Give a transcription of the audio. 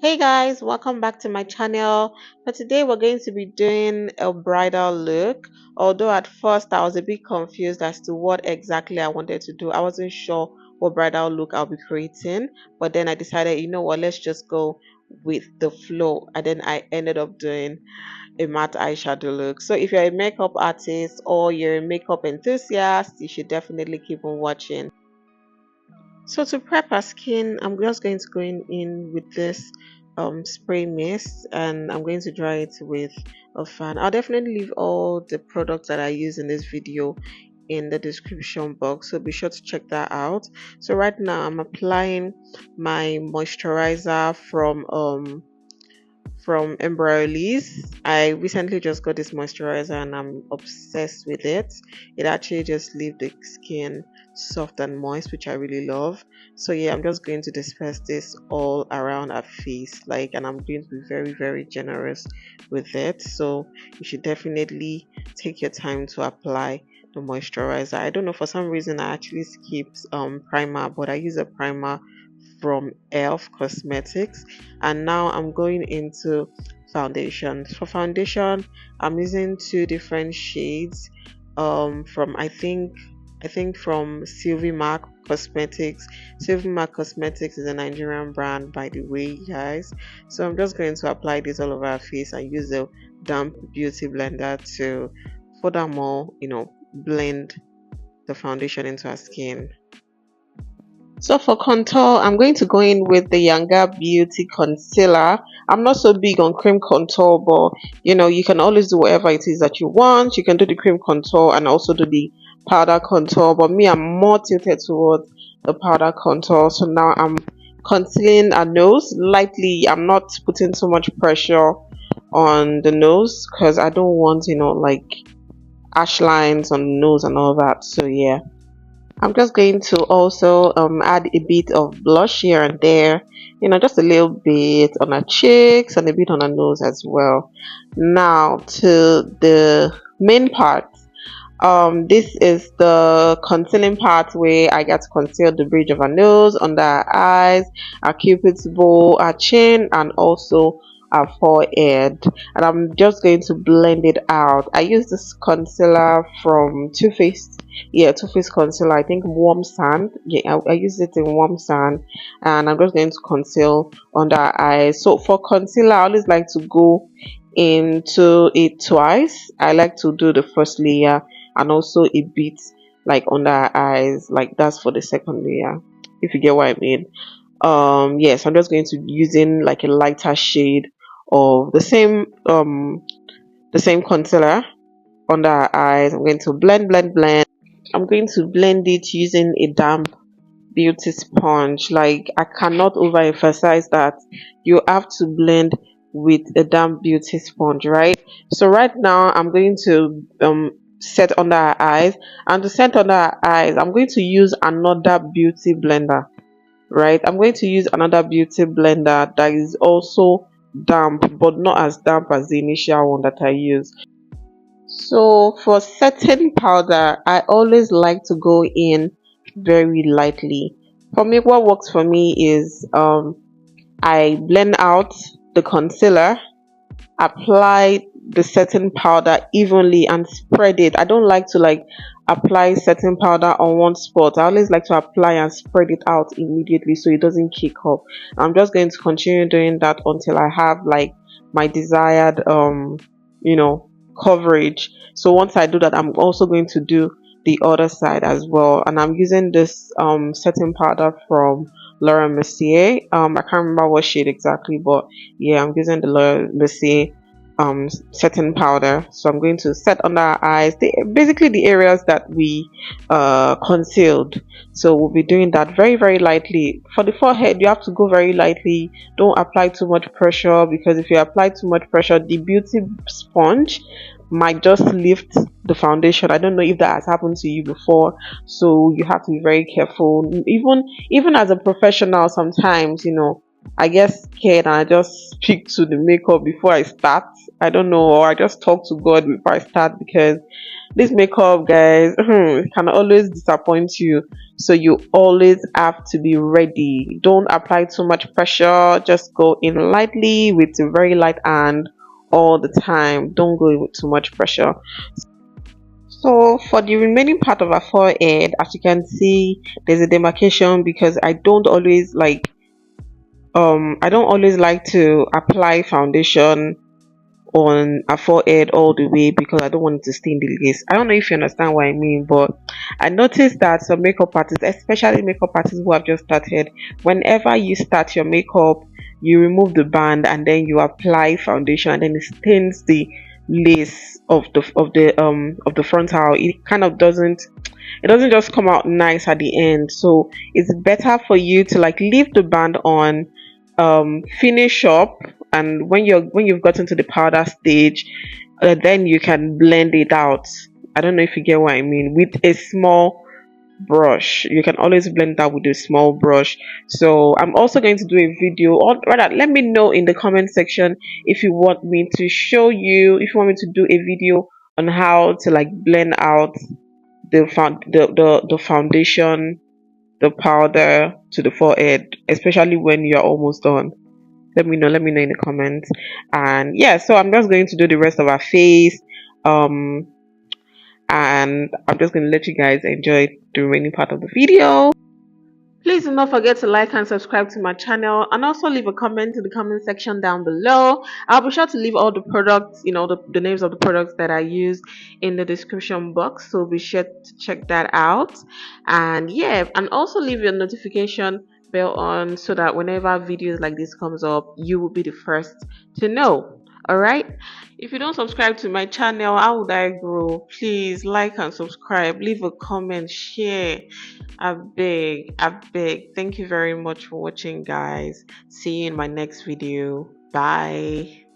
Hey guys, welcome back to my channel. For today we're going to be doing a bridal look. Although at first I was a bit confused as to what exactly I wanted to do. I wasn't sure what bridal look I'll be creating, but then I decided, you know what, let's just go with the flow. And then I ended up doing a matte eyeshadow look. So if you're a makeup artist or you're a makeup enthusiast, you should definitely keep on watching. So to prep our skin, I'm just going to go in with this spray mist, and I'm going to dry it with a fan. I'll definitely leave all the products that I use in this video in the description box, so be sure to check that out. So right now I'm applying my moisturizer from Embryolisse. I recently just got this moisturizer and I'm obsessed with it. It actually just leaves the skin soft and moist, which I really love. So yeah, I'm just going to disperse this all around our face, like, and I'm going to be very generous with it. So you should definitely take your time to apply the moisturizer. I don't know, for some reason I actually skipped primer, but I use a primer from Elf Cosmetics, and now I'm going into foundation. For foundation, I'm using two different shades from I think from Slyvimak Cosmetics. Slyvimak Cosmetics is a Nigerian brand, by the way, guys. So I'm just going to apply this all over our face and use a damp beauty blender to furthermore, blend the foundation into our skin. So for contour, I'm going to go in with the Younger Beauty concealer. I'm not so big on cream contour, but you can always do whatever it is that you want. You can do the cream contour and also do the powder contour, but me, I'm more tilted towards the powder contour. So now I'm concealing a nose lightly. I'm not putting too much pressure on the nose because I don't want, like ash lines on the nose and all that. So yeah. I'm just going to also add a bit of blush here and there, just a little bit on her cheeks and a bit on her nose as well. Now to the main part. This is the concealing part where I get to conceal the bridge of her nose, under her eyes, her cupid's bow, her chin, and also her forehead. And I'm just going to blend it out. I use this concealer from Too Faced. Yeah, Too Faced concealer. I think warm sand. Yeah, I use it in warm sand, and I'm just going to conceal under her eyes. So for concealer, I always like to go into it twice. I like to do the first layer and also a bit like under her eyes, like that's for the second layer, if you get what I mean. Yes, I'm just going to using like a lighter shade of the same concealer under her eyes. I'm going to blend. I'm going to blend it using a damp beauty sponge. Like, I cannot overemphasize that you have to blend with a damp beauty sponge, right? So right now I'm going to set under her eyes, and to set under her eyes I'm going to use another beauty blender, right? I'm going to use another beauty blender that is also damp, but not as damp as the initial one that I used. So for setting powder, I always like to go in very lightly. For me, what works for me is I blend out the concealer, apply the setting powder evenly and spread it. I don't like to like apply setting powder on one spot. I always like to apply and spread it out immediately so it doesn't kick up. I'm just going to continue doing that until I have like my desired you know coverage. So once I do that, I'm also going to do the other side as well, and I'm using this setting powder from Laura Mercier. I can't remember what shade exactly, but yeah, I'm using the Laura Mercier setting powder. So I'm going to set under our eyes, basically the areas that we concealed. So we'll be doing that very lightly. For the forehead, you have to go very lightly. Don't apply too much pressure, because if you apply too much pressure, the beauty sponge might just lift the foundation. I don't know if that has happened to you before, so you have to be very careful. Even as a professional, sometimes I guess scared and I just speak to the makeup before I start. I don't know, or I just talk to God before I start, because this makeup, guys, can always disappoint you. So you always have to be ready. Don't apply too much pressure. Just go in lightly with a very light hand all the time. Don't go in with too much pressure. So for the remaining part of our forehead, as you can see, there's a demarcation because I don't always like to apply foundation on a forehead all the way because I don't want it to stain the lace. I don't know if you understand what I mean, but I noticed that some makeup artists, especially makeup artists who have just started, whenever you start your makeup, you remove the band and then you apply foundation and then it stains the lace of the frontal. It kind of doesn't just come out nice at the end. So it's better for you to like leave the band on, finish up, and when you've gotten to the powder stage, then you can blend it out. I don't know if you get what I mean. With a small brush, you can always blend that with a small brush. So I'm also going to do a video, or rather let me know in the comment section if you want me to show you, if you want me to do a video on how to like blend out the foundation, the powder to the forehead, especially when you're almost done. Let me know in the comments. And yeah, so I'm just going to do the rest of our face, um and I'm just going to let you guys enjoy the remaining part of the video. Please do not forget to like and subscribe to my channel, and also leave a comment in the comment section down below. I'll be sure to leave all the products, the names of the products that I use in the description box, so be sure to check that out. And yeah, and also leave your notification bell on so that whenever videos like this comes up, you will be the first to know. All right, if you don't subscribe to my channel, how would I grow? Please like and subscribe, leave a comment, share. I beg. Thank you very much for watching, guys. See you in my next video. Bye.